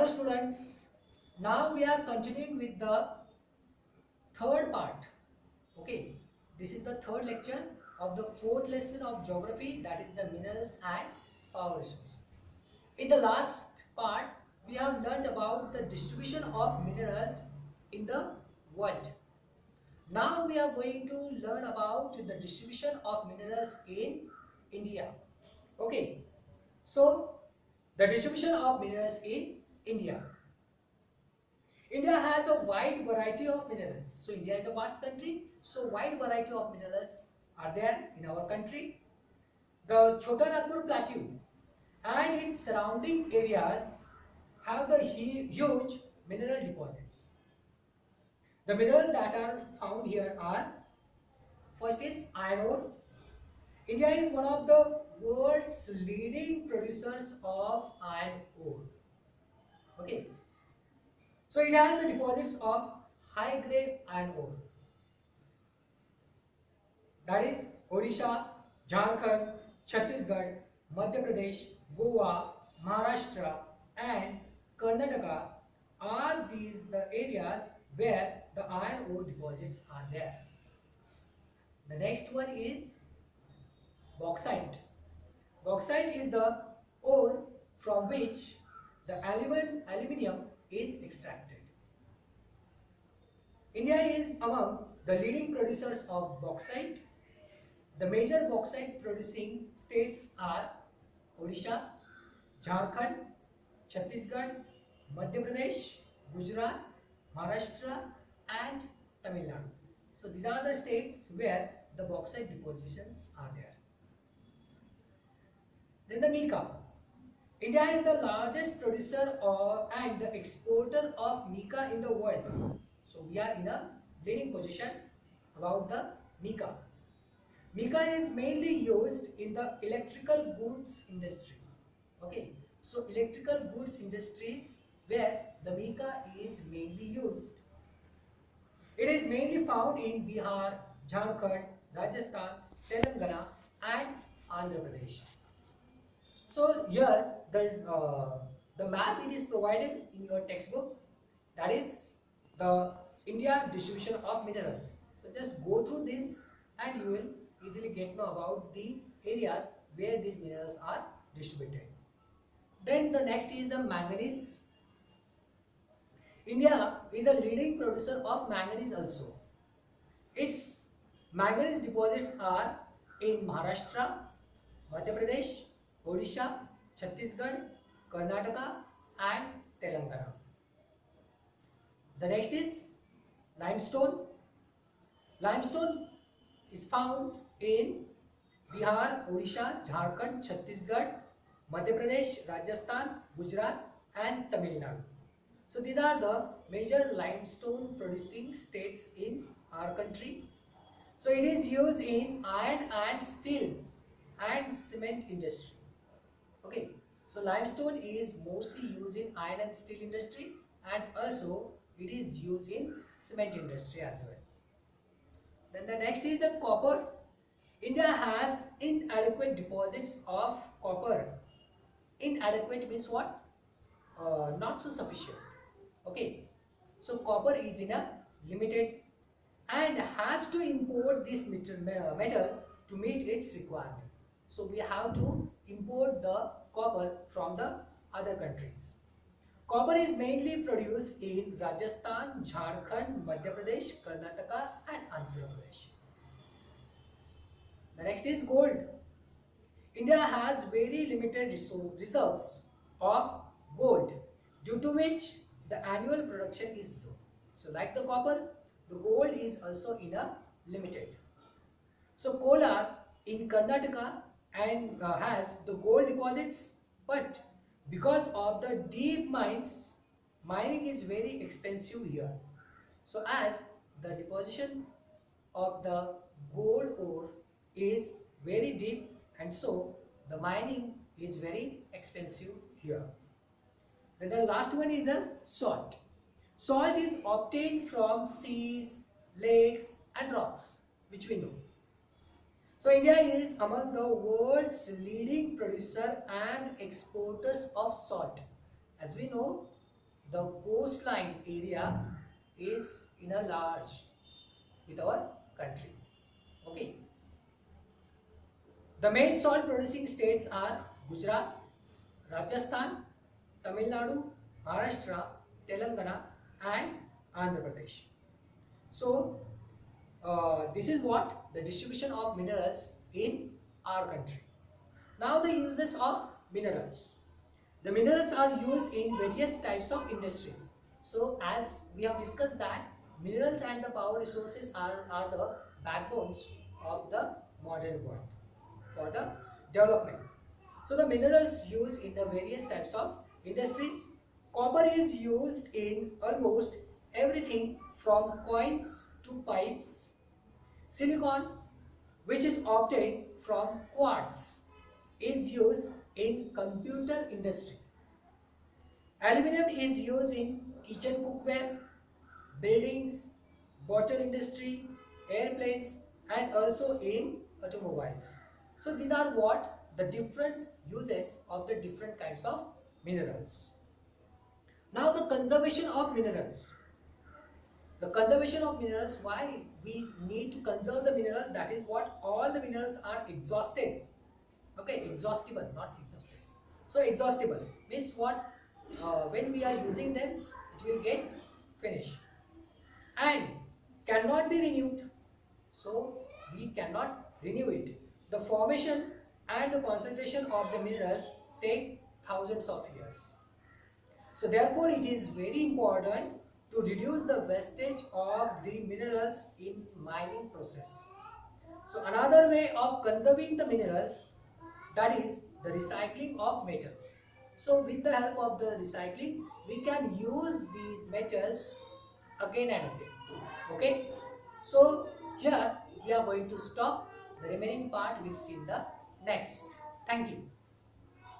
Hello students, now we are continuing with the third part. Okay, this is the third lecture of the fourth lesson of geography, that is the minerals and power resources. In the last part, we have learnt about the distribution of minerals in the world. Now we are going to learn about the distribution of minerals in India. Okay, so the distribution of minerals in India. India has a wide variety of minerals. So India is a vast country. So wide variety of minerals are there in our country. The Chota Nagpur Plateau and its surrounding areas have the huge mineral deposits. The minerals that are found here are, first is iron ore. India is one of the world's leading producers of iron ore. Okay. So it has the deposits of high grade iron ore. That is Odisha, Jharkhand, Chhattisgarh, Madhya Pradesh, Goa, Maharashtra and Karnataka are these the areas where the iron ore deposits are there. The next one is bauxite. Bauxite is the ore from which the aluminium is extracted. India is among the leading producers of bauxite. The major bauxite producing states are Odisha, Jharkhand, Chhattisgarh, Madhya Pradesh, Gujarat, Maharashtra and Tamil Nadu. So these are the states where the bauxite depositions are there. Then the mica. India is the largest producer and the exporter of mica in the world. So we are in a leading position about the mica. Mica is mainly used in the electrical goods industries. Okay, so electrical goods industries where the mica is mainly used. It is mainly found in Bihar, Jharkhand, Rajasthan, Telangana and Andhra Pradesh. So here the map it is provided in your textbook, that is the India distribution of minerals. So just go through this and you will easily get to know about the areas where these minerals are distributed. Then the next is a manganese. India is a leading producer of manganese also. Its manganese deposits are in Maharashtra, Madhya Pradesh, Odisha, Chhattisgarh, Karnataka and Telangana. The next is limestone. Limestone is found in Bihar, Odisha, Jharkhand, Chhattisgarh, Madhya Pradesh, Rajasthan, Gujarat and Tamil Nadu. So these are the major limestone producing states in our country. So it is used in iron and steel and cement industry. Okay, so limestone is mostly used in iron and steel industry and also it is used in cement industry as well. Then the next is the copper. India has inadequate deposits of copper. Inadequate means what? Not so sufficient. Okay, so copper is in a limited and has to import this metal to meet its requirement. So we have to import the copper from the other countries. Copper is mainly produced in Rajasthan, Jharkhand, Madhya Pradesh, Karnataka and Andhra Pradesh. The next is gold. India has very limited reserves of gold, due to which the annual production is low. So like the copper, the gold is also in a limited. So Kolar in Karnataka and has the gold deposits, but because of the deep mines, mining is very expensive here. So as the deposition of the gold ore is very deep and so the mining is very expensive here. Then the last one is the salt. Salt is obtained from seas, lakes and rocks, which we know. So India is among the world's leading producer and exporters of salt. As we know, the coastline area is in a large with our country. Okay. The main salt producing states are Gujarat, Rajasthan, Tamil Nadu, Maharashtra, Telangana and Andhra Pradesh. So this is what the distribution of minerals in our country. Now the uses of minerals. The minerals are used in various types of industries. So as we have discussed that minerals and the power resources are the backbones of the modern world for the development. So the minerals used in the various types of industries. Copper is used in almost everything from coins to pipes. Silicon, which is obtained from quartz, is used in computer industry. Aluminum is used in kitchen cookware, buildings, bottle industry, airplanes and also in automobiles. So these are what the different uses of the different kinds of minerals. Now the conservation of minerals. The conservation of minerals, why we need to conserve the minerals, that is what all the minerals are exhausted. Okay, exhaustible, not exhausted. So exhaustible means what, when we are using them, it will get finished and cannot be renewed. So we cannot renew it. The formation and the concentration of the minerals take thousands of years. So therefore it is very important to reduce the wastage of the minerals in mining process. So another way of conserving the minerals, that is the recycling of metals. So with the help of the recycling, we can use these metals again and again. Okay. So here we are going to stop. The remaining part we'll see in the next. Thank you.